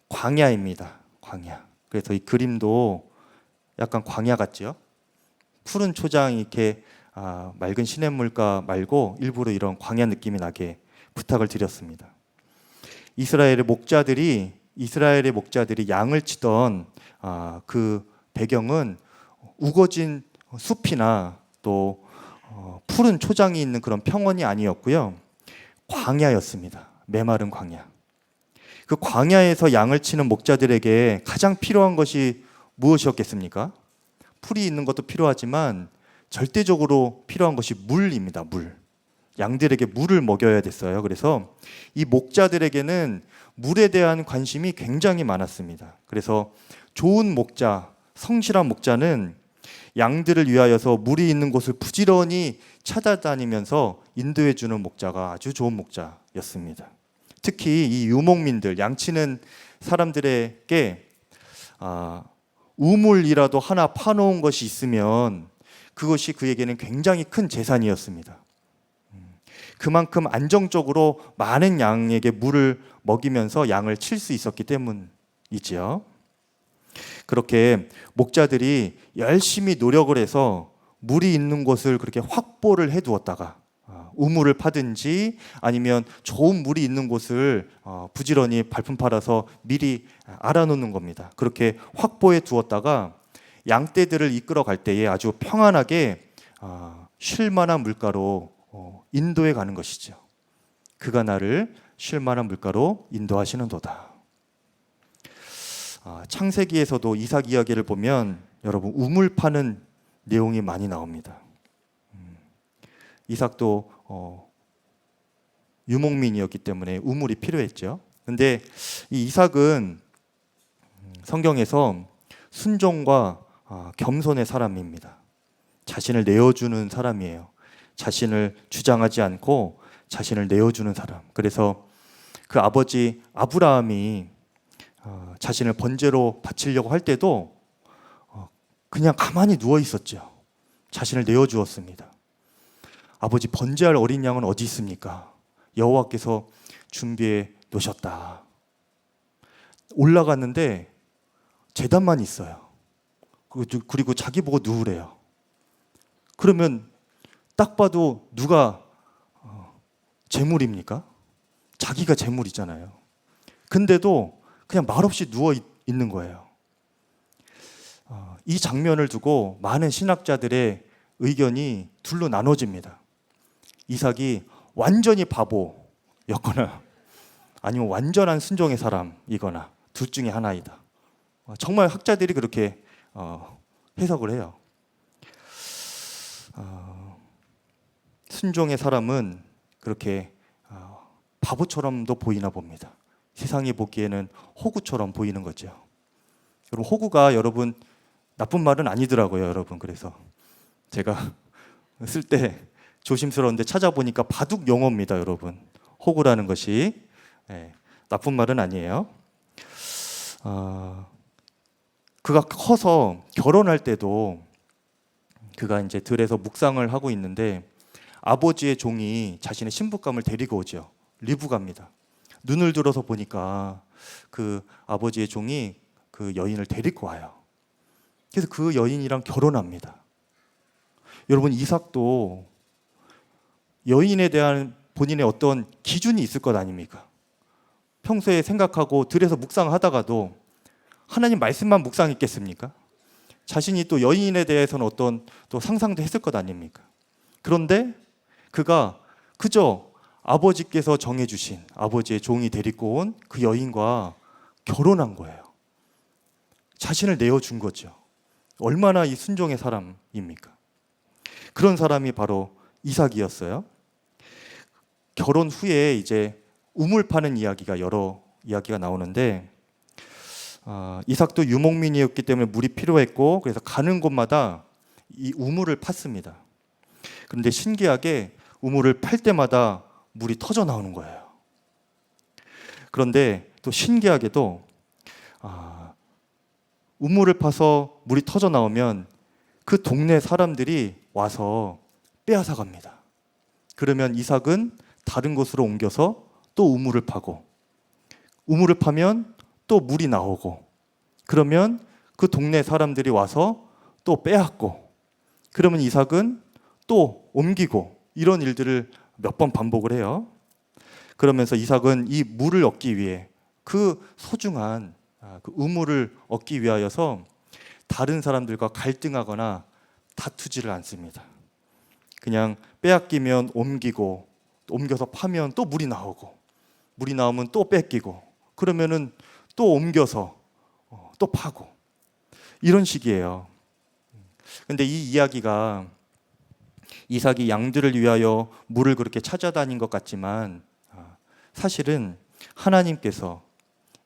S1: 광야입니다. 광야. 그래서 이 그림도 약간 광야 같죠? 푸른 초장 이렇게 맑은 시냇물가 말고 일부러 이런 광야 느낌이 나게 부탁을 드렸습니다. 이스라엘의 목자들이 양을 치던 그 배경은 우거진 숲이나 또 푸른 초장이 있는 그런 평원이 아니었고요. 광야였습니다. 메마른 광야. 그 광야에서 양을 치는 목자들에게 가장 필요한 것이 무엇이었겠습니까? 풀이 있는 것도 필요하지만 절대적으로 필요한 것이 물입니다. 물. 양들에게 물을 먹여야 됐어요. 그래서 이 목자들에게는 물에 대한 관심이 굉장히 많았습니다. 그래서 좋은 목자, 성실한 목자는 양들을 위하여서 물이 있는 곳을 부지런히 찾아다니면서 인도해 주는 목자가 아주 좋은 목자였습니다. 특히 이 유목민들, 양치는 사람들에게 우물이라도 하나 파놓은 것이 있으면 그것이 그에게는 굉장히 큰 재산이었습니다. 그만큼 안정적으로 많은 양에게 물을 먹이면서 양을 칠 수 있었기 때문이지요. 그렇게 목자들이 열심히 노력을 해서 물이 있는 곳을 그렇게 확보를 해두었다가 우물을 파든지 아니면 좋은 물이 있는 곳을 부지런히 발품 팔아서 미리 알아놓는 겁니다. 그렇게 확보해 두었다가 양떼들을 이끌어 갈 때에 아주 평안하게 쉴 만한 물가로 인도해 가는 것이죠. 그가 나를 쉴 만한 물가로 인도하시는도다. 창세기에서도 이삭 이야기를 보면 여러분 우물 파는 내용이 많이 나옵니다. 이삭도 유목민이었기 때문에 우물이 필요했죠. 근데 이 이삭은 성경에서 순종과 겸손의 사람입니다. 자신을 내어주는 사람이에요. 자신을 주장하지 않고 자신을 내어주는 사람. 그래서 그 아버지 아브라함이 자신을 번제로 바치려고 할 때도 그냥 가만히 누워 있었죠. 자신을 내어주었습니다. 아버지 번제할 어린 양은 어디 있습니까? 여호와께서 준비해 놓으셨다. 올라갔는데 제단만 있어요. 그리고 자기 보고 누우래요. 그러면 딱 봐도 누가 제물입니까? 자기가 제물이잖아요. 근데도 그냥 말없이 누워 있는 거예요. 이 장면을 두고 많은 신학자들의 의견이 둘로 나눠집니다. 이삭이 완전히 바보였거나 아니면 완전한 순종의 사람이거나 둘 중에 하나이다. 정말 학자들이 그렇게 해석을 해요. 순종의 사람은 그렇게 바보처럼도 보이나 봅니다. 세상이 보기에는 호구처럼 보이는 거죠. 여러분, 호구가 여러분 나쁜 말은 아니더라고요, 여러분. 그래서 제가 쓸 때 조심스러운데 찾아보니까 바둑 용어입니다, 여러분. 호구라는 것이 나쁜 말은 아니에요. 그가 커서 결혼할 때도 그가 이제 들에서 묵상을 하고 있는데 아버지의 종이 자신의 신부감을 데리고 오죠. 리브가입니다. 눈을 들어서 보니까 그 아버지의 종이 그 여인을 데리고 와요. 그래서 그 여인이랑 결혼합니다. 여러분, 이삭도 여인에 대한 본인의 어떤 기준이 있을 것 아닙니까? 평소에 생각하고 들에서 묵상하다가도 하나님 말씀만 묵상했겠습니까? 자신이 또 여인에 대해서는 어떤 또 상상도 했을 것 아닙니까? 그런데 그가 그저 아버지께서 정해주신 아버지의 종이 데리고 온 그 여인과 결혼한 거예요. 자신을 내어준 거죠. 얼마나 이 순종의 사람입니까? 그런 사람이 바로 이삭이었어요. 결혼 후에 이제 우물 파는 이야기가 여러 이야기가 나오는데 이삭도 유목민이었기 때문에 물이 필요했고 그래서 가는 곳마다 이 우물을 팠습니다. 그런데 신기하게 우물을 팔 때마다 물이 터져 나오는 거예요. 그런데 또 신기하게도 우물을 파서 물이 터져 나오면 그 동네 사람들이 와서 빼앗아 갑니다. 그러면 이삭은 다른 곳으로 옮겨서 또 우물을 파고, 우물을 파면 또 물이 나오고, 그러면 그 동네 사람들이 와서 또 빼앗고, 그러면 이삭은 또 옮기고, 이런 일들을 몇 번 반복을 해요. 그러면서 이삭은 이 물을 얻기 위해, 그 소중한 그 우물을 얻기 위하여서 다른 사람들과 갈등하거나 다투지를 않습니다. 그냥 빼앗기면 옮기고, 옮겨서 파면 또 물이 나오고, 물이 나오면 또 뺏기고, 그러면은 또 옮겨서 또 파고, 이런 식이에요. 근데 이 이야기가 이삭이 양들을 위하여 물을 그렇게 찾아다닌 것 같지만, 사실은 하나님께서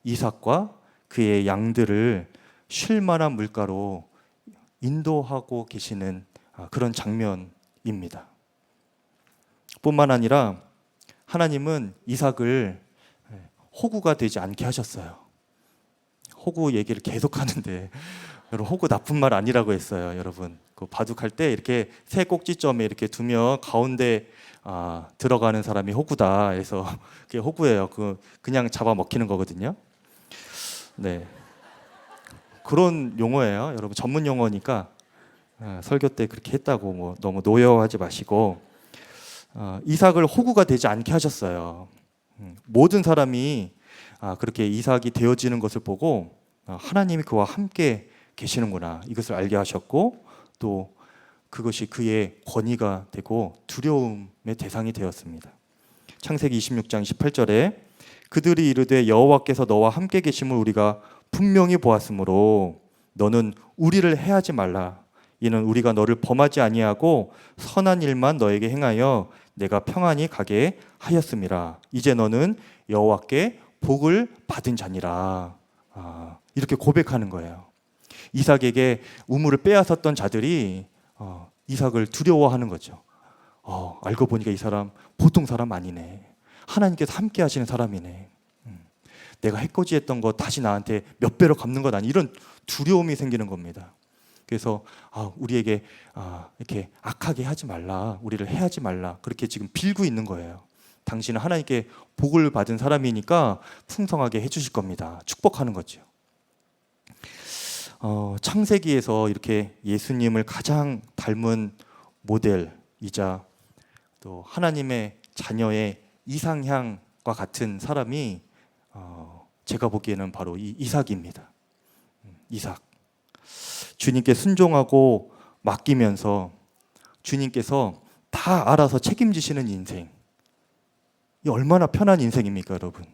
S1: 이삭과 그의 양들을 쉴 만한 물가로 인도하고 계시는 그런 장면입니다. 뿐만 아니라 하나님은 이삭을 호구가 되지 않게 하셨어요. 호구 얘기를 계속 하는데 여러분, 호구 나쁜 말 아니라고 했어요. 여러분, 그 바둑할 때 이렇게 세 꼭지점에 이렇게 두면 가운데 들어가는 사람이 호구다. 그래서 그게 호구예요. 그냥 잡아 먹히는 거거든요. 네, 그런 용어예요. 여러분, 전문 용어니까 설교 때 그렇게 했다고 뭐 너무 노여워하지 마시고, 이삭을 호구가 되지 않게 하셨어요. 모든 사람이 그렇게 이삭이 되어지는 것을 보고 하나님이 그와 함께 계시는구나, 이것을 알게 하셨고, 또 그것이 그의 권위가 되고 두려움의 대상이 되었습니다. 창세기 26장 18절에 그들이 이르되 여호와께서 너와 함께 계심을 우리가 분명히 보았으므로 너는 우리를 해하지 말라. 이는 우리가 너를 범하지 아니하고 선한 일만 너에게 행하여 내가 평안히 가게 하였음이라. 이제 너는 여호와께 복을 받은 자니라. 이렇게 고백하는 거예요. 이삭에게 우물을 빼앗았던 자들이 이삭을 두려워하는 거죠. 알고 보니까 이 사람 보통 사람 아니네. 하나님께서 함께 하시는 사람이네. 내가 해코지했던 거 다시 나한테 몇 배로 갚는 것 아니, 이런 두려움이 생기는 겁니다. 그래서 우리에게 이렇게 악하게 하지 말라, 우리를 해하지 말라, 그렇게 지금 빌고 있는 거예요. 당신은 하나님께 복을 받은 사람이니까 풍성하게 해주실 겁니다. 축복하는 거죠. 창세기에서 이렇게 예수님을 가장 닮은 모델이자 또 하나님의 자녀의 이상향과 같은 사람이 제가 보기에는 바로 이 이삭입니다. 이삭. 주님께 순종하고 맡기면서 주님께서 다 알아서 책임지시는 인생. 이 얼마나 편한 인생입니까, 여러분?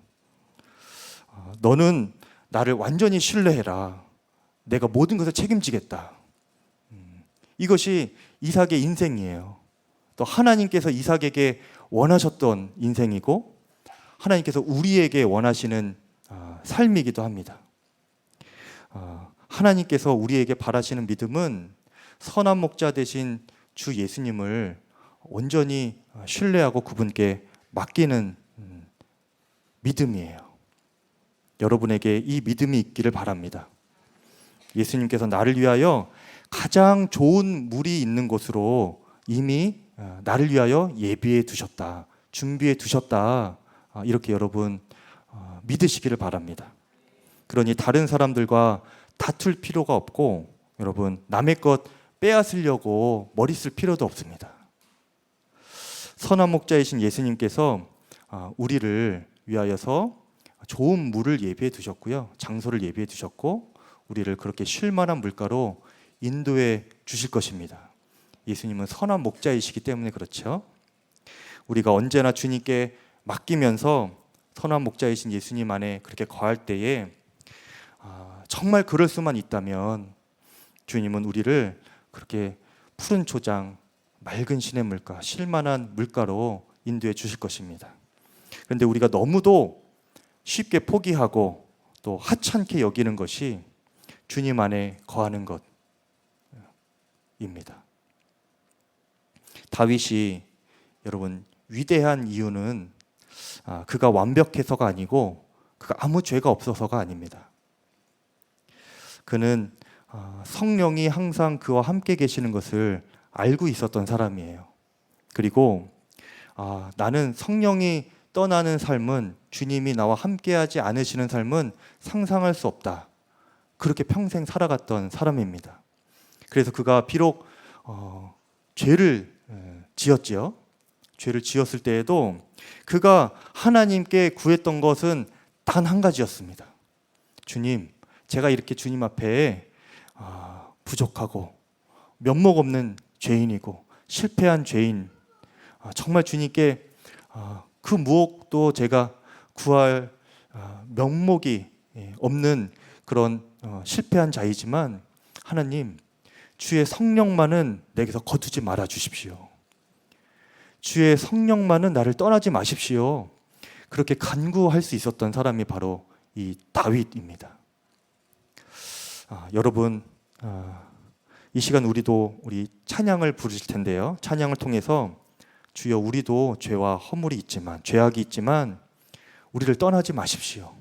S1: 너는 나를 완전히 신뢰해라. 내가 모든 것을 책임지겠다. 이것이 이삭의 인생이에요. 또 하나님께서 이삭에게 원하셨던 인생이고 하나님께서 우리에게 원하시는 삶이기도 합니다. 하나님께서 우리에게 바라시는 믿음은 선한 목자 되신 주 예수님을 온전히 신뢰하고 그분께 맡기는 믿음이에요. 여러분에게 이 믿음이 있기를 바랍니다. 예수님께서 나를 위하여 가장 좋은 물이 있는 곳으로 이미 나를 위하여 예비해 두셨다, 준비해 두셨다, 이렇게 여러분 믿으시기를 바랍니다. 그러니 다른 사람들과 다툴 필요가 없고, 여러분 남의 것 빼앗으려고 머리 쓸 필요도 없습니다. 선한 목자이신 예수님께서 우리를 위하여서 좋은 물을 예비해 두셨고요, 장소를 예비해 두셨고, 우리를 그렇게 쉴 만한 물가로 인도해 주실 것입니다. 예수님은 선한 목자이시기 때문에 그렇죠. 우리가 언제나 주님께 맡기면서 선한 목자이신 예수님 안에 그렇게 거할 때에 정말 그럴 수만 있다면 주님은 우리를 그렇게 푸른 초장, 맑은 시냇물가, 쉴만한 물가로 인도해 주실 것입니다. 그런데 우리가 너무도 쉽게 포기하고 또 하찮게 여기는 것이 주님 안에 거하는 것입니다. 다윗이 여러분 위대한 이유는 그가 완벽해서가 아니고 그가 아무 죄가 없어서가 아닙니다. 그는 성령이 항상 그와 함께 계시는 것을 알고 있었던 사람이에요. 그리고 나는 성령이 떠나는 삶은, 주님이 나와 함께하지 않으시는 삶은 상상할 수 없다, 그렇게 평생 살아갔던 사람입니다. 그래서 그가 비록 죄를 지었지요. 죄를 지었을 때에도 그가 하나님께 구했던 것은 단 한 가지였습니다. 주님, 제가 이렇게 주님 앞에 부족하고 면목 없는 죄인이고 실패한 죄인, 정말 주님께 그 무엇도 제가 구할 면목이 없는 그런 실패한 자이지만, 하나님, 주의 성령만은 내게서 거두지 말아 주십시오. 주의 성령만은 나를 떠나지 마십시오. 그렇게 간구할 수 있었던 사람이 바로 이 다윗입니다. 여러분, 이 시간 우리 찬양을 부르실 텐데요. 찬양을 통해서 주여, 우리도 죄와 허물이 있지만, 죄악이 있지만 우리를 떠나지 마십시오.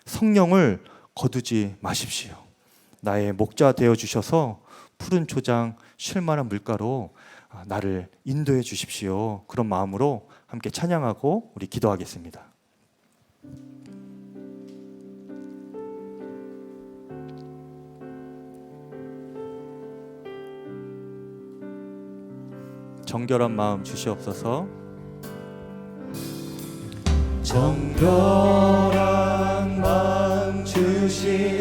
S1: 성령을 거두지 마십시오. 나의 목자 되어 주셔서 푸른 초장 쉴 만한 물가로 나를 인도해 주십시오. 그런 마음으로 함께 찬양하고 우리 기도하겠습니다. 정결한 마음 주시옵소서.
S2: 정결한 마음 주시옵소서.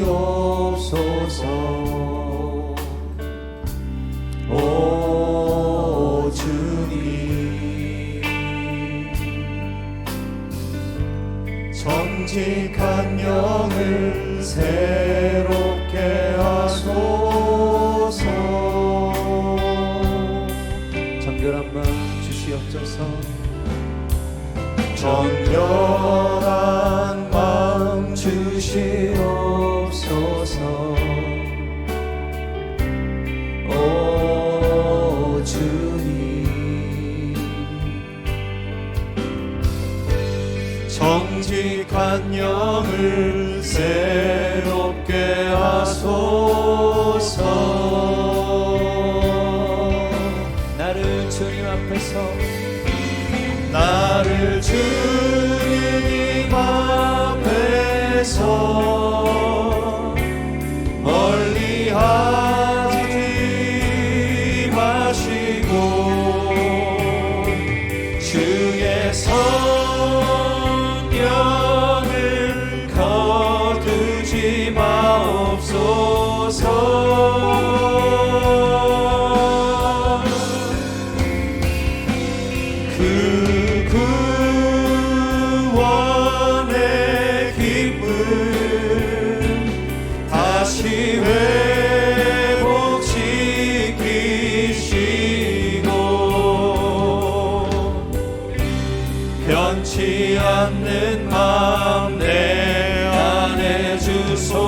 S2: 오 주님, 정직한 영을 새롭게 하소서. 정결한 마음 주시옵소서. 정결한 마음 주시옵소서. 오 주님, 정직한 영을 새롭게 하소서. 나를 주님 앞에서, 나를 주님 앞에서 멀리하지 마시고 주의 성령을 거두지 마옵소서. 구원의 기쁨 다시 회복시키시고 변치 않는 마음 내 안에 주소서.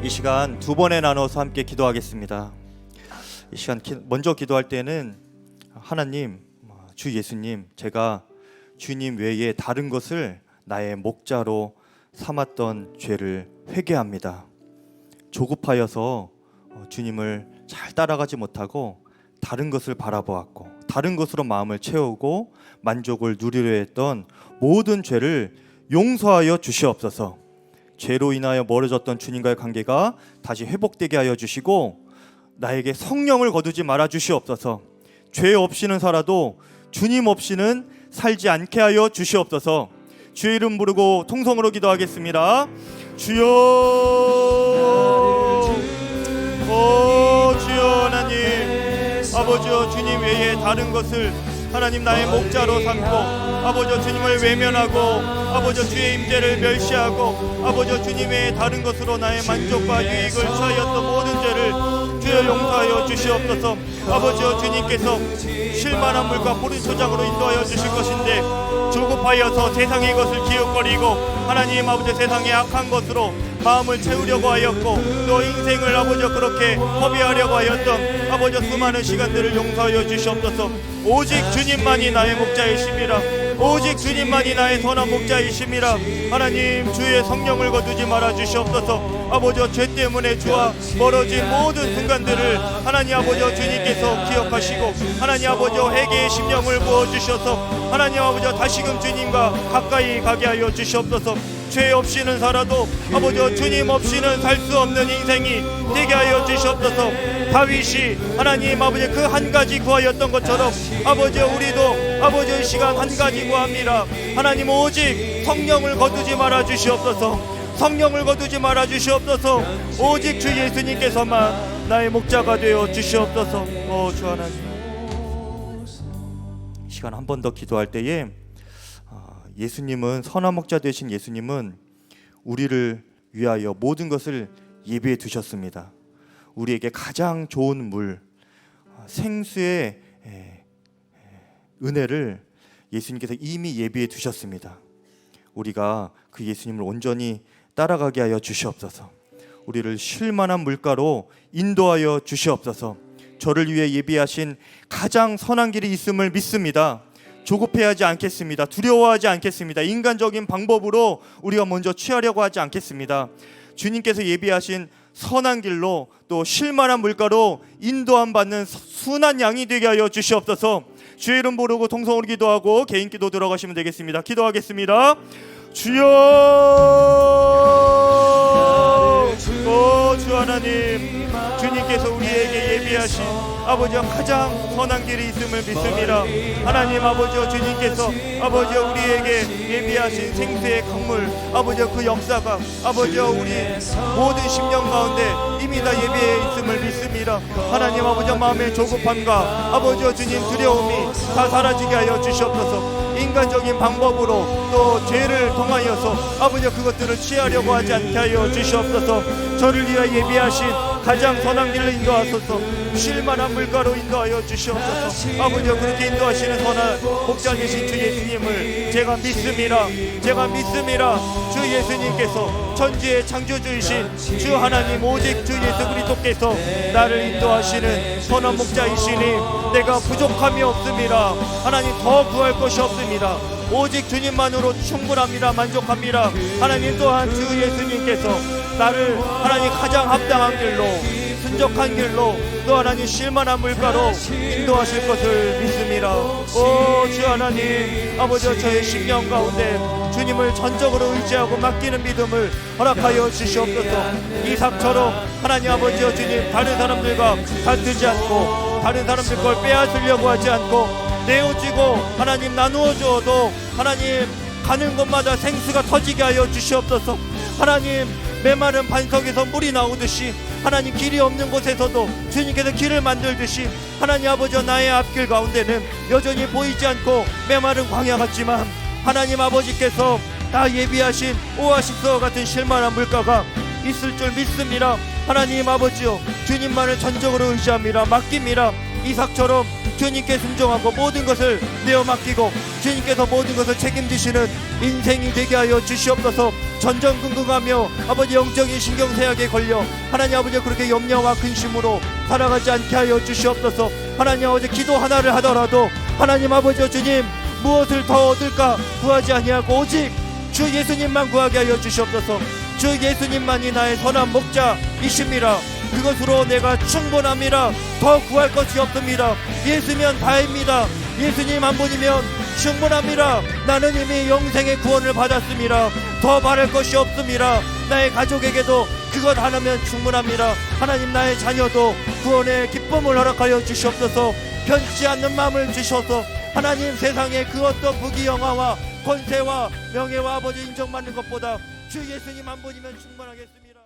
S1: 이 시간 두 번에 나눠서 함께 기도하겠습니다. 이 시간 먼저 기도할 때는, 하나님, 주 예수님, 제가 주님 외에 다른 것을 나의 목자로 삼았던 죄를 회개합니다. 조급하여서 주님을 잘 따라가지 못하고 다른 것을 바라보았고 다른 것으로 마음을 채우고 만족을 누리려 했던 모든 죄를 용서하여 주시옵소서. 죄로 인하여 멀어졌던 주님과의 관계가 다시 회복되게 하여 주시고 나에게 성령을 거두지 말아 주시옵소서. 죄 없이는 살아도 주님 없이는 살지 않게 하여 주시옵소서. 주의 이름 부르고 통성으로 기도하겠습니다. 주여, 오 주여, 하나님 아버지여, 주님 외에 다른 것을 하나님 나의 목자로 삼고 아버지여 주님을 외면하고 아버지여 주의 임재를 멸시하고 아버지여 주님 외에 다른 것으로 나의 만족과 유익을 취하였던 모든 죄를 주여 용서하여 주시옵소서. 아버지여, 주님께서 쉴만한 물과 푸른 초장으로 인도하여 주실 것인데 조급하여서 세상의 것을 기웃거리고 하나님 아버지 세상의 악한 것으로 마음을 채우려고 하였고 또 인생을 아버지여 그렇게 허비하려고 하였던 아버지여 수많은 시간들을 용서하여 주시옵소서. 오직 주님만이 나의 목자이심이라. 오직 주님만이 나의 선한 목자이심이라. 하나님, 주의 성령을 거두지 말아 주시옵소서. 아버지, 죄 때문에 주와 멀어진 모든 순간들을 하나님 아버지 주님께서 기억하시고, 하나님 아버지 회개의 심령을 부어주셔서 하나님 아버지 다시금 주님과 가까이 가게 하여 주시옵소서. 죄 없이는 살아도 아버지 주님 없이는 살 수 없는 인생이 되게 하여 주시옵소서. 다윗이 하나님 아버지 그 한 가지 구하였던 것처럼 아버지 우리도 아버지의 시간 한 가지 구합니다. 하나님, 오직 성령을 거두지 말아 주시옵소서. 성령을 거두지 말아 주시옵소서. 오직 주 예수님께서만 나의 목자가 되어 주시옵소서. 주 하나님, 이 시간 한 번 더 기도할 때에 예수님은, 선한 목자 되신 예수님은 우리를 위하여 모든 것을 예비해 두셨습니다. 우리에게 가장 좋은 물, 생수의 은혜를 예수님께서 이미 예비해 두셨습니다. 우리가 그 예수님을 온전히 따라가게 하여 주시옵소서. 우리를 쉴만한 물가로 인도하여 주시옵소서. 저를 위해 예비하신 가장 선한 길이 있음을 믿습니다. 조급해하지 않겠습니다. 두려워하지 않겠습니다. 인간적인 방법으로 우리가 먼저 취하려고 하지 않겠습니다. 주님께서 예비하신 선한 길로, 또 쉴만한 물가로 인도함 받는 순한 양이 되게 하여 주시옵소서. 주의 이름 부르고 통성으로 기도하고 개인 기도 들어가시면 되겠습니다. 기도하겠습니다. 주여, 주 하나님, 주님께서 우리에게 예비하신 아버지와 가장 선한 길이 있음을 믿습니다. 하나님 아버지와 주님께서 아버지와 우리에게 예비하신 생수의 강물, 아버지와 그 역사가 아버지와 우리 모든 심령 가운데 이미 다 예비해 있음을 믿습니다. 하나님 아버지와 마음의 조급함과 아버지와 주님 두려움이 다 사라지게 하여 주시옵소서. 인간적인 방법으로 또 죄를 통하여서 아버지와 그것들을 취하려고 하지 않게 하여 주시옵소서. 저를 위하여 예비하신 가장 선한 길로 인도하소서. 쉴만한 물가로 인도하여 주시옵소서. 아버지와 그렇게 인도하시는 선한 목자 되신 주 예수님을 제가 믿습니다. 제가 믿습니다. 주 예수님께서 천지의 창조주이신 주 하나님, 오직 주 예수 그리스도께서 나를 인도하시는 선한 목자이시니 내가 부족함이 없습니다. 하나님, 더 구할 것이 없습니다. 오직 주님만으로 충분합니다. 만족합니다. 하나님, 또한 주 예수님께서 나를 하나님 가장 합당한 길로, 순적한 길로, 또 하나님 쉴만한 물가로 인도하실 것을 믿습니다. 주 하나님, 아버지와 저의 심령 가운데 주님을 전적으로 의지하고 맡기는 믿음을 허락하여 주시옵소서. 이삭처럼 하나님 아버지와 주님, 다른 사람들과 다투지 않고 다른 사람들 걸 빼앗으려고 하지 않고 내어주고 하나님 나누어 주어도 하나님 가는 곳마다 생수가 터지게 하여 주시옵소서. 하나님, 메마른 반석에서 물이 나오듯이 하나님, 길이 없는 곳에서도 주님께서 길을 만들듯이 하나님 아버지와 나의 앞길 가운데는 여전히 보이지 않고 메마른 광야 같지만 하나님 아버지께서 다 예비하신 오아시스와 같은 쉴만한 물가가 있을 줄 믿습니다. 하나님 아버지요, 주님만을 전적으로 의지합니다. 맡깁니다. 이삭처럼 주님께 순종하고 모든 것을 내어 맡기고 주님께서 모든 것을 책임지시는 인생이 되게 하여 주시옵소서. 전전긍긍하며 아버지 영적인 신경쇠약에 걸려 하나님 아버지 그렇게 염려와 근심으로 살아가지 않게 하여 주시옵소서. 하나님 아버지, 기도 하나를 하더라도 하나님 아버지 주님, 무엇을 더 얻을까 구하지 아니하고 오직 주 예수님만 구하게 하여 주시옵소서. 주 예수님만이 나의 선한 목자이십니다. 그것으로 내가 충분합니다. 더 구할 것이 없습니다. 예수면 다입니다. 예수님 한 분이면 충분합니다. 나는 이미 영생의 구원을 받았습니다. 더 바랄 것이 없습니다. 나의 가족에게도 그것 하나면 충분합니다. 하나님, 나의 자녀도 구원의 기쁨을 허락하여 주시옵소서. 변치 않는 마음을 주셔서 하나님, 세상에 그 어떤 부귀영화와 권세와 명예와 아버지 인정받는 것보다 주 예수님 한 분이면 충분하겠습니다.